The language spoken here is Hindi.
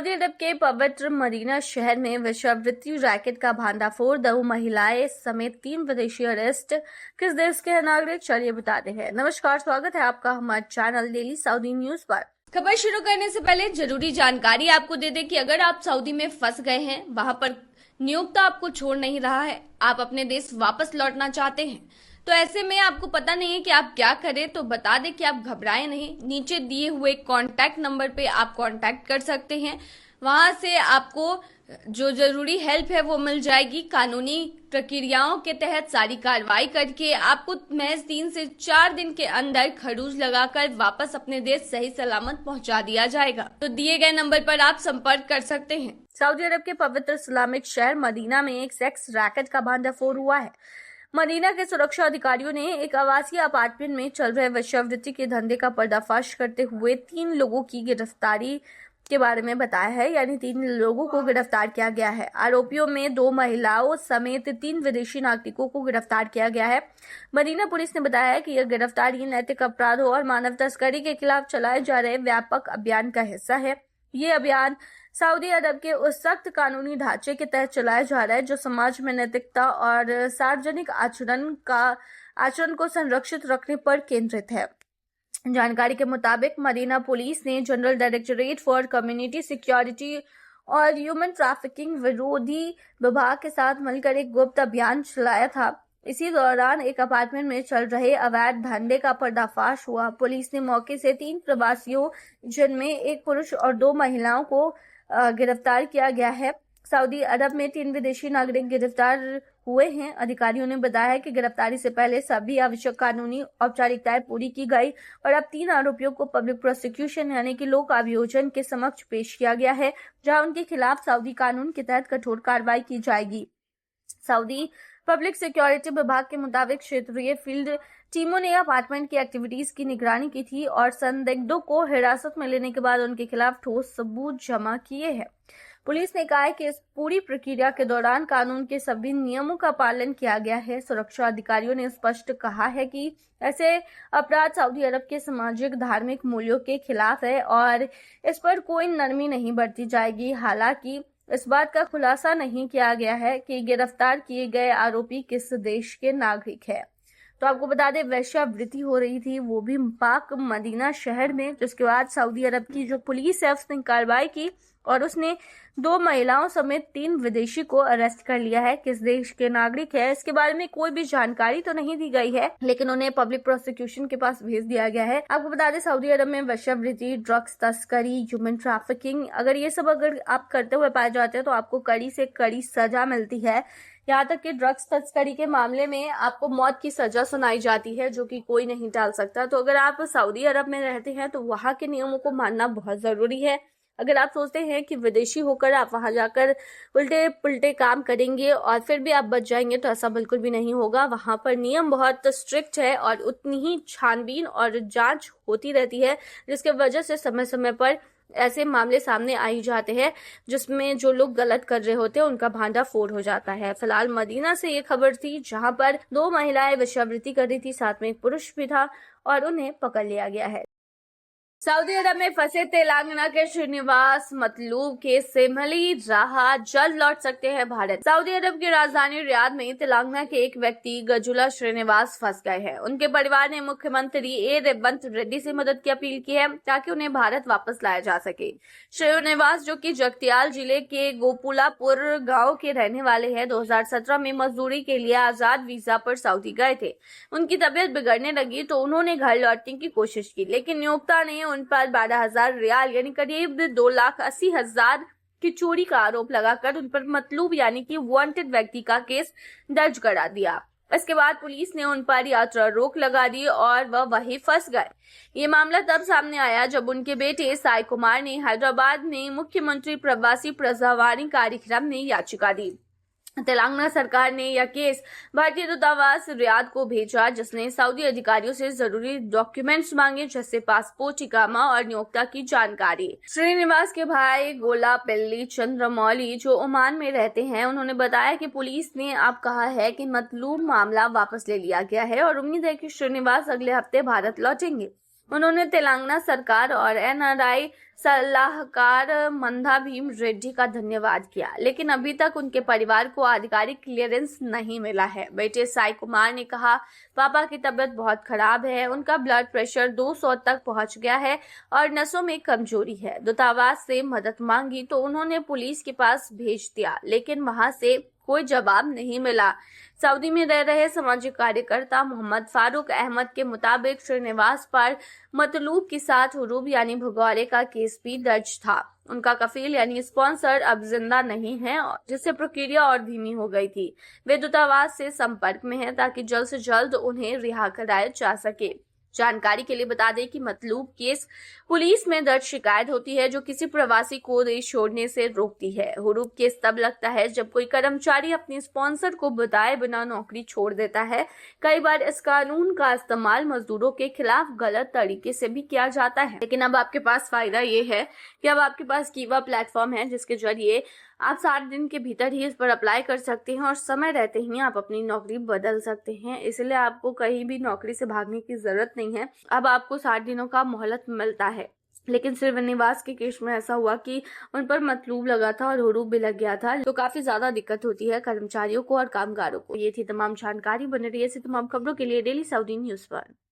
सऊदी अरब के पवित्र मदीना शहर में वेश्यावृत्ति रैकेट का भांडाफोड़, 2 महिलाएं समेत 3 विदेशी अरेस्ट। किस देश के नागरिक, चलिए बताते हैं। नमस्कार, स्वागत है आपका हमारे चैनल डेली सऊदी न्यूज पर। खबर शुरू करने से पहले जरूरी जानकारी आपको दे दें कि अगर आप सऊदी में फंस गए हैं, वहां पर नियोक्ता आपको छोड़ नहीं रहा है, आप अपने देश वापस लौटना चाहते हैं, तो ऐसे में आपको पता नहीं है कि आप क्या करें, तो बता दें कि आप घबराएं नहीं। नीचे दिए हुए कांटेक्ट नंबर पे आप कांटेक्ट कर सकते हैं। वहां से आपको जो जरूरी हेल्प है वो मिल जाएगी। कानूनी प्रक्रियाओं के तहत सारी कार्रवाई करके आपको महज 3 से 4 दिन के अंदर खरूज लगाकर वापस अपने देश सही सलामत पहुंचा दिया जाएगा। तो दिए गए नंबर पर आप संपर्क कर सकते हैं। सऊदी अरब के पवित्र इस्लामिक शहर मदीना में एक सेक्स रैकेट का भांडाफोड़ हुआ है। मदीना के सुरक्षा अधिकारियों ने एक आवासीय अपार्टमेंट में चल रहे वेश्यावृत्ति के धंधे का पर्दाफाश करते हुए 3 लोगों की गिरफ्तारी के बारे में बताया है। यानी 3 लोगों को गिरफ्तार किया गया है। आरोपियों में 2 महिलाओं समेत 3 विदेशी नागरिकों को गिरफ्तार किया गया है। मदीना पुलिस ने बताया है कि यह गिरफ्तारी नैतिक अपराधों और मानव तस्करी के खिलाफ चलाए जा रहे व्यापक अभियान का हिस्सा है। ये अभियान सऊदी अरब के उस सख्त कानूनी ढांचे के तहत चलाया जा रहा है जो समाज में नैतिकता और सार्वजनिक आचरण को संरक्षित रखने पर केंद्रित है। जानकारी के मुताबिक मदीना पुलिस ने general directorate for community security और ह्यूमन ट्रैफिकिंग विरोधी विभाग के साथ मिलकर एक गुप्त अभियान चलाया था। इसी दौरान एक अपार्टमेंट में चल रहे अवैध धंधे का पर्दाफाश हुआ। पुलिस ने मौके से 3 प्रवासियों, जिनमें एक पुरुष और 2 महिलाओं को गिरफ्तार किया गया है। सऊदी अरब में 3 विदेशी नागरिक गिरफ्तार हुए हैं। अधिकारियों ने बताया कि गिरफ्तारी से पहले सभी आवश्यक कानूनी औपचारिकताएं पूरी की गई और अब 3 आरोपियों को पब्लिक प्रोसिक्यूशन यानी कि लोक अभियोजन के समक्ष पेश किया गया है, जहां उनके खिलाफ सऊदी कानून के तहत कठोर कार्रवाई की जाएगी। सऊदी पब्लिक सिक्योरिटी विभाग के मुताबिक क्षेत्रीय फील्ड टीमों ने अपार्टमेंट की एक्टिविटीज की निगरानी की थी और संदिग्धों को हिरासत में लेने के बाद उनके खिलाफ ठोस सबूत जमा किए हैं। पुलिस ने कहा है कि इस पूरी प्रक्रिया के दौरान कानून के सभी नियमों का पालन किया गया है। सुरक्षा अधिकारियों ने स्पष्ट कहा है कि ऐसे अपराध सऊदी अरब के सामाजिक धार्मिक मूल्यों के खिलाफ है और इस पर कोई नरमी नहीं बरती जाएगी। हालांकि इस बात का खुलासा नहीं किया गया है कि गिरफ्तार किए गए आरोपी किस देश के नागरिक है। तो आपको बता दें, वेश्यावृत्ति हो रही थी, वो भी पाक मदीना शहर में, जिसके बाद सऊदी अरब की जो पुलिस है उसने कार्रवाई की और उसने 2 महिलाओं समेत 3 विदेशी को अरेस्ट कर लिया है। किस देश के नागरिक है इसके बारे में कोई भी जानकारी तो नहीं दी गई है, लेकिन उन्हें पब्लिक प्रोसिक्यूशन के पास भेज दिया गया है। आपको बता दें, सऊदी अरब में वेश्यावृत्ति, ड्रग्स तस्करी, ह्यूमन ट्रैफिकिंग, अगर आप करते हुए पाए जाते हैं तो आपको कड़ी से कड़ी सजा मिलती है। यहाँ तक कि ड्रग्स तस्करी के मामले में आपको मौत की सजा सुनाई जाती है, जो कि कोई नहीं टाल सकता। तो अगर आप सऊदी अरब में रहते हैं तो वहाँ के नियमों को मानना बहुत जरूरी है। अगर आप सोचते हैं कि विदेशी होकर आप वहां जाकर उल्टे पुल्टे काम करेंगे और फिर भी आप बच जाएंगे, तो ऐसा बिल्कुल भी नहीं होगा। वहां पर नियम बहुत स्ट्रिक्ट है और उतनी ही छानबीन और जांच होती रहती है, जिसके वजह से समय समय पर ऐसे मामले सामने आ ही जाते हैं जिसमें जो लोग गलत कर रहे होते हैं उनका भांडाफोड़ हो जाता है। फिलहाल मदीना से ये खबर थी, जहां पर 2 महिलाएं वेश्यावृत्ति कर रही थी, साथ में एक पुरुष भी था और उन्हें पकड़ लिया गया है। सऊदी अरब में फंसे तेलंगाना के श्रीनिवास मतलूब के सेमली राह जल्द लौट सकते हैं भारत। सऊदी अरब की राजधानी रियाद में तेलंगाना के एक व्यक्ति गजुला श्रीनिवास फंस गए हैं। उनके परिवार ने मुख्यमंत्री ए रेवंत रेड्डी से मदद की अपील की है ताकि उन्हें भारत वापस लाया जा सके। श्रीनिवास, जो कि जगतियाल जिले के गोपुलापुर गाँव के रहने वाले हैं, 2017 में मजदूरी के लिए आजाद वीजा पर सऊदी गए थे। उनकी तबीयत बिगड़ने लगी तो उन्होंने घर लौटने की कोशिश की, लेकिन नियोक्ता ने उन पर 12,000 रियाल यानी करीब 2,80,000 की चोरी का आरोप लगाकर उन पर मतलूब यानी कि वांटेड व्यक्ति का केस दर्ज करा दिया। इसके बाद पुलिस ने उन पर यात्रा रोक लगा दी और वह वहीं फंस गए। ये मामला तब सामने आया जब उनके बेटे साई कुमार ने हैदराबाद में मुख्यमंत्री प्रवासी प्रजावाणी कार्यक्रम में याचिका दी। तेलंगाना सरकार ने यह केस भारतीय दूतावास रियाद को भेजा, जिसने सऊदी अधिकारियों से जरूरी डॉक्यूमेंट्स मांगे, जैसे पासपोर्ट, इकामा और नियोक्ता की जानकारी। श्रीनिवास के भाई गोलापेल्ली चंद्रमौली, जो ओमान में रहते हैं, उन्होंने बताया कि पुलिस ने अब कहा है कि मतलूब मामला वापस ले लिया गया है और उम्मीद है कि श्रीनिवास अगले हफ्ते भारत लौटेंगे। उन्होंने तेलंगाना सरकार और एनआरआई सलाहकार मंदा भीम रेड्डी का धन्यवाद किया, लेकिन अभी तक उनके परिवार को आधिकारिक क्लियरेंस नहीं मिला है। बेटे साई कुमार ने कहा, पापा की तबीयत बहुत खराब है, उनका ब्लड प्रेशर 200 तक पहुंच गया है और नसों में कमजोरी है। दूतावास से मदद मांगी तो उन्होंने पुलिस के पास भेज दिया, लेकिन वहां से कोई जवाब नहीं मिला। सऊदी में रह रहे सामाजिक कार्यकर्ता मोहम्मद फारूक अहमद के मुताबिक श्रीनिवास पर मतलूब के साथ हुरूब यानी भगौड़े का केस भी दर्ज था। उनका कफील यानी स्पॉन्सर अब जिंदा नहीं है, जिससे प्रक्रिया और धीमी हो गई थी। वे दूतावास से संपर्क में हैं ताकि जल्द से जल्द उन्हें रिहा कराया जा सके। जानकारी के लिए बता दें कि मतलूब केस पुलिस में दर्ज शिकायत होती है जो किसी प्रवासी को देश छोड़ने से रोकती है। हुरूब केस तब लगता है जब कोई कर्मचारी अपने स्पॉन्सर को बताए बिना नौकरी छोड़ देता है। कई बार इस कानून का इस्तेमाल मजदूरों के खिलाफ गलत तरीके से भी किया जाता है, लेकिन अब आपके पास फायदा ये है कि अब आपके पास कीवा प्लेटफॉर्म है जिसके जरिए आप 60 दिन के भीतर ही इस पर अप्लाई कर सकते हैं और समय रहते ही आप अपनी नौकरी बदल सकते हैं। इसलिए आपको कहीं भी नौकरी से भागने की जरूरत नहीं है। अब आपको 60 दिनों का मोहलत मिलता है। लेकिन श्रीनिवास के केस में ऐसा हुआ कि उन पर मतलूब लगा था और हुरूब भी लग गया था, तो काफी ज्यादा दिक्कत होती है कर्मचारियों को और कामगारों को। ये थी तमाम जानकारी। बने रही ऐसी तमाम खबरों के लिए डेली सऊदी न्यूज पर।